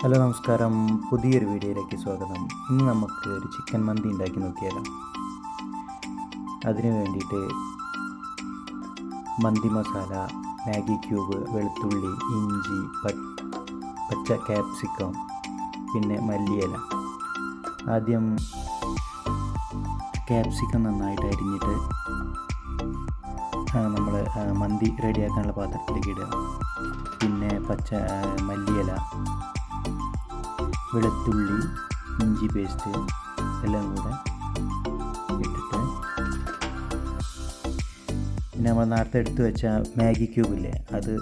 Hello നമസ്കാരം, പുതിയൊരു വീഡിയോയിലേക്ക് സ്വാഗതം. ഇന്ന് നമുക്ക് ഒരു ചിക്കൻ മന്തി ഉണ്ടാക്കി നോക്കിയാലോ. അതിനു വേണ്ടിയിട്ട് മന്തി മസാല, മാഗി ക്യൂബ്, വെളുത്തുള്ളി, ഇഞ്ചി, പച്ച ക്യാപ്സിക്കം, പിന്നെ മല്ലിയില. ആദ്യം ക്യാപ്സിക്കം നന്നായിട്ട് അരിഞ്ഞിട്ട് നമ്മൾ മന്തി റെഡിയാക്കാനുള്ള പാത്രത്തിലേക്ക് ഇടുക. പിന്നെ മല്ലിയില, വെളുത്തുള്ളി, ഇഞ്ചി പേസ്റ്റ് എല്ലാം കൂടെ ഇട്ടിട്ട് പിന്നെ നമ്മൾ നേരത്തെ എടുത്ത് വെച്ച മാഗി ക്യൂബില്ലേ, അത്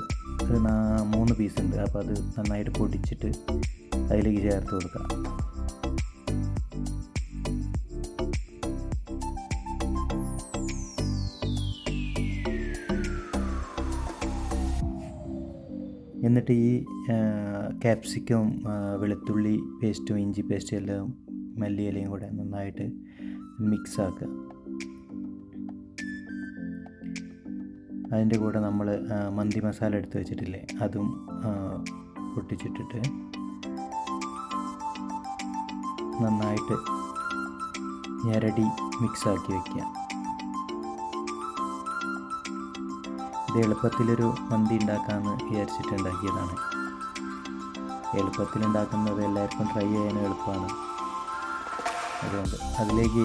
3 പീസ് ഉണ്ട്. അപ്പോൾ അത് നന്നായിട്ട് പൊടിച്ചിട്ട് അതിലേക്ക് ചേർത്ത് കൊടുക്കുക. എന്നിട്ട് ഈ ക്യാപ്സിക്കം, വെളുത്തുള്ളി പേസ്റ്റും ഇഞ്ചി പേസ്റ്റും എല്ലാം മല്ലിയിലയും കൂടെ നന്നായിട്ട് മിക്സ് ആക്കുക. അതിൻ്റെ കൂടെ നമ്മൾ മന്തി മസാല എടുത്ത് വെച്ചിട്ടില്ലേ, അതും പൊട്ടിച്ചിട്ടിട്ട് നന്നായിട്ട് ഞെരടി മിക്സാക്കി വയ്ക്കുക. ഇത് എളുപ്പത്തിലൊരു മന്തി ഉണ്ടാക്കാമെന്ന് വിചാരിച്ചിട്ട് ഉണ്ടാക്കിയതാണ്. എളുപ്പത്തിലുണ്ടാക്കുന്നത് എല്ലാവർക്കും ട്രൈ ചെയ്യാൻ എളുപ്പമാണ്. അതുകൊണ്ട് അതിലേക്ക്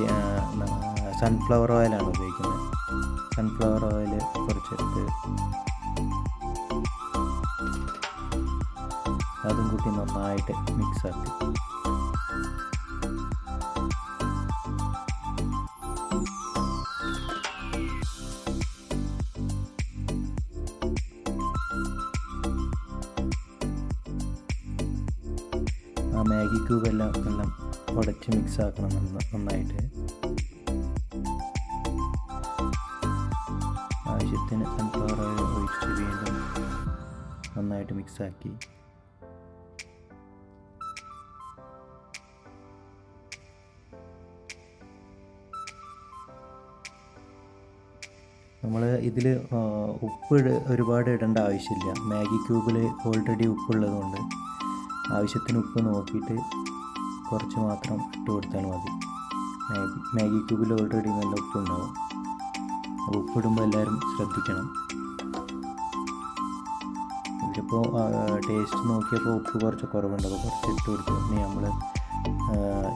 സൺഫ്ലവർ ഓയിലാണ് ഉപയോഗിക്കുന്നത്. സൺഫ്ലവർ ഓയിൽ കുറച്ചെടുത്ത് അതും കൂട്ടി നന്നായിട്ട് മിക്സാക്കി മാഗി ക്യൂബ് എല്ലാം ഉടച്ച് മിക്സ് ആക്കണം നന്നായിട്ട്. ആവശ്യത്തിന് സൺഫ്ലവർ ഓയിൽ ഒഴിച്ച് വീണ്ടും നന്നായിട്ട് മിക്സാക്കി നമ്മൾ ഇതിൽ ഉപ്പ് ഒരുപാട് ഇടേണ്ട ആവശ്യമില്ല. മാഗി ക്യൂബിൽ ഓൾറെഡി ഉപ്പുള്ളതുകൊണ്ട് ആവശ്യത്തിന് ഉപ്പ് നോക്കിയിട്ട് കുറച്ച് മാത്രം ഇട്ട് കൊടുത്താൽ മതി. മാഗി ക്യൂബിൽ ഓൾറെഡി നല്ല ഉപ്പുണ്ടാവും. അപ്പോൾ ഉപ്പിടുമ്പോൾ എല്ലാവരും ശ്രദ്ധിക്കണം. ഇതിലിപ്പോൾ ടേസ്റ്റ് നോക്കിയപ്പോൾ ഉപ്പ് കുറച്ച് കുറവുണ്ട്, അപ്പോൾ കുറച്ച് ഇട്ട് കൊടുത്തു. ഇനി നമ്മൾ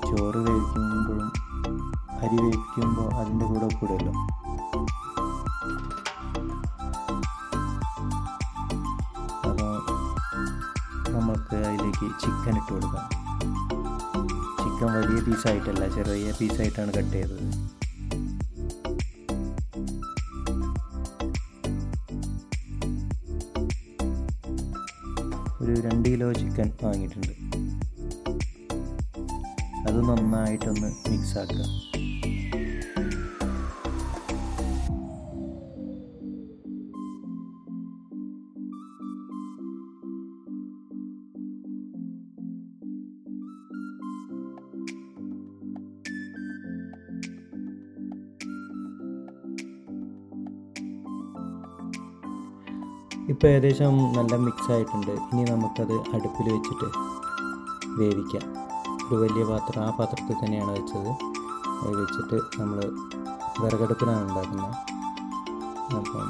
ചോറ് വേവിക്കുമ്പോഴും അരി വേവിക്കുമ്പോൾ അതിൻ്റെ കൂടെ ഉപ്പിടുമല്ലോ. നമുക്ക് അതിലേക്ക് ചിക്കൻ ഇട്ട് കൊടുക്കാം. ചിക്കൻ വലിയ പീസായിട്ടല്ല, ചെറിയ പീസായിട്ടാണ് കട്ട് ചെയ്തത്. ഒരു 2 കിലോ ചിക്കൻ വാങ്ങിയിട്ടുണ്ട്. അത് നന്നായിട്ടൊന്ന് മിക്സാക്കുക. ഇപ്പോൾ ഏകദേശം നല്ല മിക്സ് ആയിട്ടുണ്ട്. ഇനി നമുക്കത് അടുപ്പിൽ വെച്ചിട്ട് വേവിക്കാം. ഒരു വലിയ പാത്രം, ആ പാത്രത്തിൽ തന്നെയാണ് വെച്ചത്. അത് വെച്ചിട്ട് നമ്മൾ വിറകടുപ്പിലാണ് ഉണ്ടാക്കുന്നത്. അപ്പം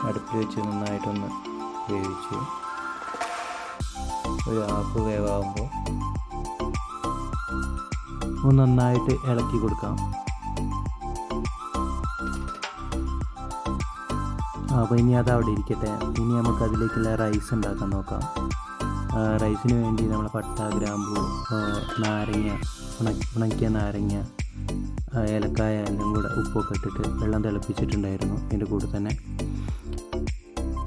അടുപ്പിൽ വെച്ച് നന്നായിട്ടൊന്ന് വേവിച്ചു. ഒരു ഹാഫ് വേവാകുമ്പോൾ ഒന്ന് നന്നായിട്ട് ഇളക്കി കൊടുക്കാം. അപ്പോൾ ഇനി അത് അവിടെ ഇരിക്കട്ടെ. ഇനി നമുക്ക് അതിലേക്കുള്ള റൈസ് ഉണ്ടാക്കാൻ നോക്കാം. റൈസിന് വേണ്ടി നമ്മൾ പട്ട, ഗ്രാമ്പൂ, നാരങ്ങ, ഉണക്കിയ നാരങ്ങ, ഏലക്കായ എല്ലാം കൂടെ ഉപ്പൊക്കെ ഇട്ടിട്ട് വെള്ളം തിളപ്പിച്ചിട്ടുണ്ടായിരുന്നു ഇതിൻ്റെ കൂടെ തന്നെ.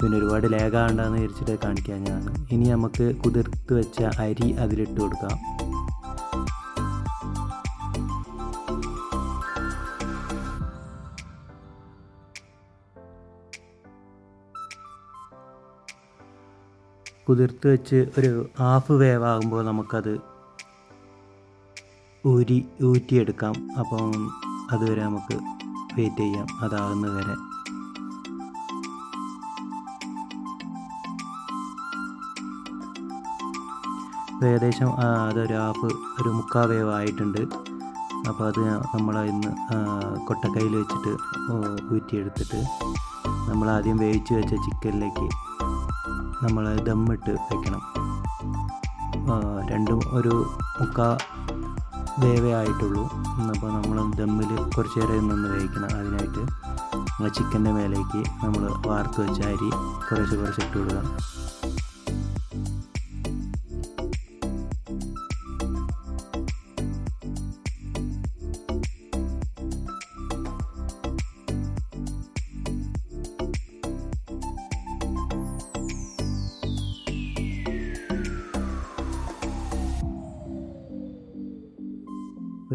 പിന്നെ ഒരുപാട് ലേഖാണ്ടെന്ന് വിചാരിച്ചിട്ട് കാണിക്കാൻ ഞാൻ. ഇനി നമുക്ക് കുതിർത്ത് വെച്ച അരി അതിലിട്ട് കൊടുക്കാം. കുതിർത്ത് വെച്ച് ഒരു ഹാഫ് വേവാകുമ്പോൾ നമുക്കത് ഊറ്റിയെടുക്കാം. അപ്പം അതുവരെ നമുക്ക് വെയിറ്റ് ചെയ്യാം, അതാകുന്നത് വരെ. അപ്പോൾ ഏകദേശം അതൊരു ഒരു മുക്കാൽ വേവ് ആയിട്ടുണ്ട്. അപ്പോൾ അത് നമ്മൾ ഇന്ന് കൊട്ടക്കൈയിൽ വെച്ചിട്ട് ഊറ്റിയെടുത്തിട്ട് നമ്മൾ ആദ്യം വേവിച്ച് വെച്ച ചിക്കനിലേക്ക് നമ്മൾ ദമ്മിട്ട് വയ്ക്കണം. രണ്ടും ഒരു മുക്കാൽ വേവേ ആയിട്ടുള്ളൂ. അപ്പോൾ നമ്മൾ ദമ്മിൽ കുറച്ച് നേരം നിന്ന് വേവിക്കണം. അതിനായിട്ട് ചിക്കൻ്റെ മേലേക്ക് നമ്മൾ വാർത്ത് വെച്ച അരി കുറച്ച് ഇട്ട് കൊടുക്കാം.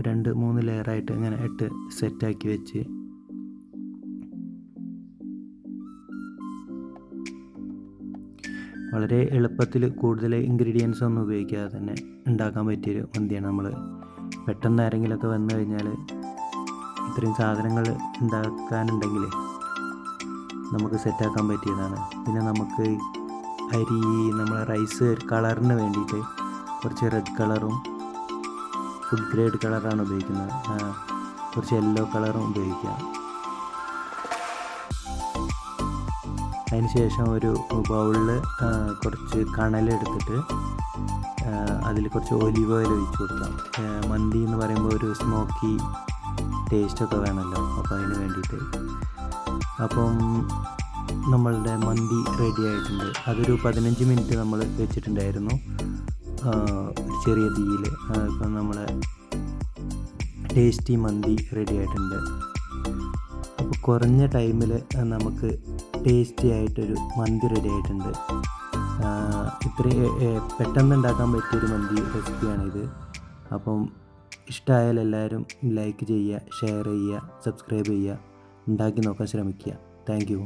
രണ്ട് മൂന്ന് ലെയറായിട്ട് ഇങ്ങനെ ഇട്ട് സെറ്റാക്കി വെച്ച് വളരെ എളുപ്പത്തിൽ കൂടുതൽ ഇൻഗ്രീഡിയൻസ് ഒന്നും ഉപയോഗിക്കാതെ തന്നെ ഉണ്ടാക്കാൻ പറ്റിയൊരു മന്തിയാണ്. നമ്മൾ പെട്ടെന്ന് ആരെങ്കിലുമൊക്കെ വന്നു കഴിഞ്ഞാൽ ഇത്രയും സാധനങ്ങൾ ഉണ്ടാക്കാനുണ്ടെങ്കിൽ നമുക്ക് സെറ്റാക്കാൻ പറ്റിയതാണ്. പിന്നെ നമുക്ക് അരി നമ്മളെ റൈസ് കളറിന് വേണ്ടിയിട്ട് കുറച്ച് റെഡ് കളറും ഫുഡ് ഗ്രേഡ് കളറാണ് ഉപയോഗിക്കുന്നത്. കുറച്ച് യെല്ലോ കളറും ഉപയോഗിക്കാം. അതിന് ശേഷം ഒരു ബൗളിൽ കുറച്ച് കണലെടുത്തിട്ട് അതിൽ കുറച്ച് ഒലിവ് ഓയിൽ ഒഴിച്ച് കൊടുക്കാം. മന്തി എന്ന് പറയുമ്പോൾ ഒരു സ്മോക്കി ടേസ്റ്റൊക്കെ വേണമല്ലോ, അപ്പോൾ അതിന് വേണ്ടിയിട്ട്. അപ്പം നമ്മളുടെ മന്തി റെഡി ആയിട്ടുണ്ട്. അതൊരു 15 മിനിറ്റ് നമ്മൾ വെച്ചിട്ടുണ്ടായിരുന്നു ചെറിയ തീയിൽ. ഇപ്പം നമ്മളെ ടേസ്റ്റി മന്തി റെഡി ആയിട്ടുണ്ട്. അപ്പോൾ കുറഞ്ഞ ടൈമിൽ നമുക്ക് ടേസ്റ്റി ആയിട്ടൊരു മന്തി റെഡി ആയിട്ടുണ്ട്. ഇത്രയും പെട്ടെന്ന് ഉണ്ടാക്കാൻ പറ്റിയൊരു മന്തി റെസിപ്പിയാണിത്. അപ്പം ഇഷ്ടമായാൽ എല്ലാവരും ലൈക്ക് ചെയ്യുക, ഷെയർ ചെയ്യുക, സബ്സ്ക്രൈബ് ചെയ്യുക, ഉണ്ടാക്കി നോക്കാൻ ശ്രമിക്കുക. Thank you.